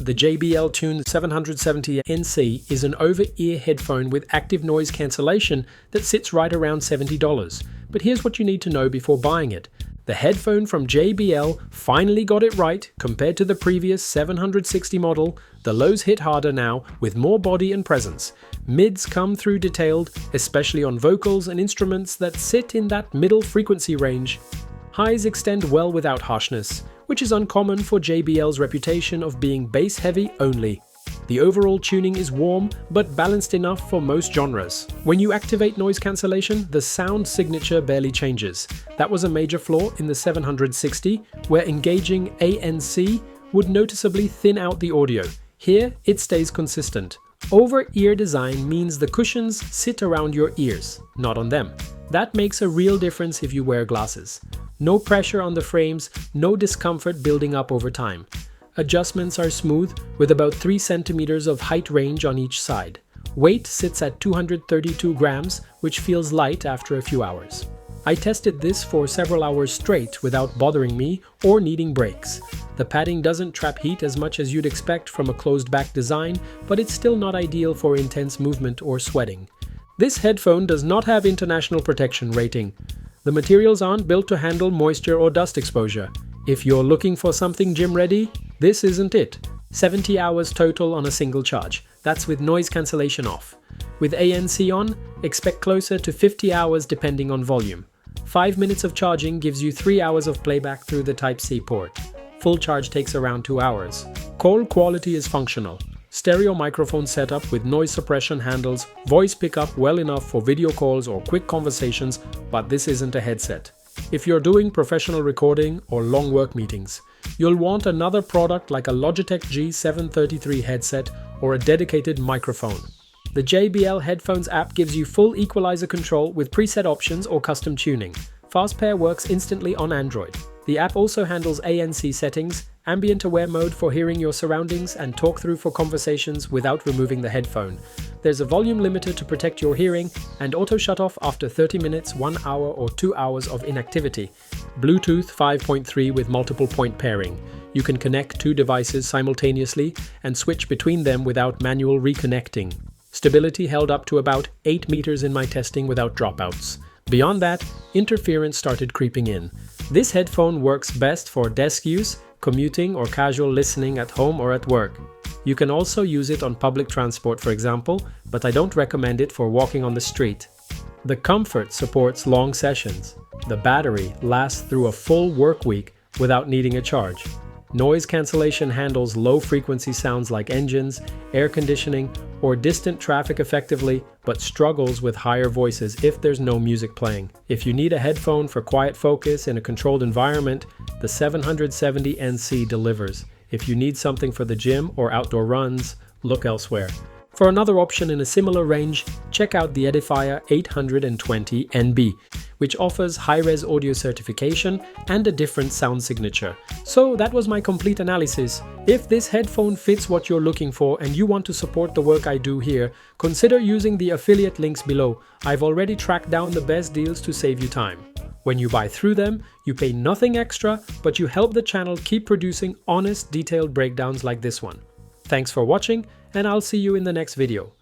The JBL Tune 770 NC is an over-ear headphone with active noise cancellation that sits right around $70. But here's what you need to know before buying it. The headphone from JBL finally got it right compared to the previous 760 model. The lows hit harder now with more body and presence. Mids come through detailed, especially on vocals and instruments that sit in that middle frequency range. Highs extend well without harshness, which is uncommon for JBL's reputation of being bass-heavy only. The overall tuning is warm, but balanced enough for most genres. When you activate noise cancellation, the sound signature barely changes. That was a major flaw in the 760, where engaging ANC would noticeably thin out the audio. Here, it stays consistent. Over-ear design means the cushions sit around your ears, not on them. That makes a real difference if you wear glasses. No pressure on the frames, no discomfort building up over time. Adjustments are smooth, with about 3 centimeters of height range on each side. Weight sits at 232 grams, which feels light after a few hours. I tested this for several hours straight without bothering me or needing breaks. The padding doesn't trap heat as much as you'd expect from a closed-back design, but it's still not ideal for intense movement or sweating. This headphone does not have international protection rating. The materials aren't built to handle moisture or dust exposure. If you're looking for something gym-ready, this isn't it. 70 hours total on a single charge. That's with noise cancellation off. With ANC on, expect closer to 50 hours depending on volume. 5 minutes of charging gives you 3 hours of playback through the Type-C port. Full charge takes around 2 hours. Call quality is functional. Stereo microphone setup with noise suppression handles voice pickup well enough for video calls or quick conversations, but this isn't a headset. If you're doing professional recording or long work meetings, you'll want another product like a Logitech G733 headset or a dedicated microphone. The JBL Headphones app gives you full equalizer control with preset options or custom tuning. Fast Pair works instantly on Android. The app also handles ANC settings, ambient aware mode for hearing your surroundings, and talk through for conversations without removing the headphone. There's a volume limiter to protect your hearing, and auto shut off after 30 minutes, 1 hour or 2 hours of inactivity. Bluetooth 5.3 with multiple point pairing. You can connect 2 devices simultaneously and switch between them without manual reconnecting. Stability held up to about 8 meters in my testing without dropouts. Beyond that, interference started creeping in. This headphone works best for desk use, commuting, or casual listening at home or at work. You can also use it on public transport, for example, but I don't recommend it for walking on the street. The comfort supports long sessions. The battery lasts through a full work week without needing a charge. Noise cancellation handles low-frequency sounds like engines, air conditioning, or distant traffic effectively, but struggles with higher voices if there's no music playing. If you need a headphone for quiet focus in a controlled environment, the 770 NC delivers. If you need something for the gym or outdoor runs, look elsewhere. For another option in a similar range, check out the Edifier 820 NB, which offers high-res audio certification and a different sound signature. So that was my complete analysis. If this headphone fits what you're looking for and you want to support the work I do here, consider using the affiliate links below. I've already tracked down the best deals to save you time. When you buy through them, you pay nothing extra, but you help the channel keep producing honest, detailed breakdowns like this one. Thanks for watching, and I'll see you in the next video.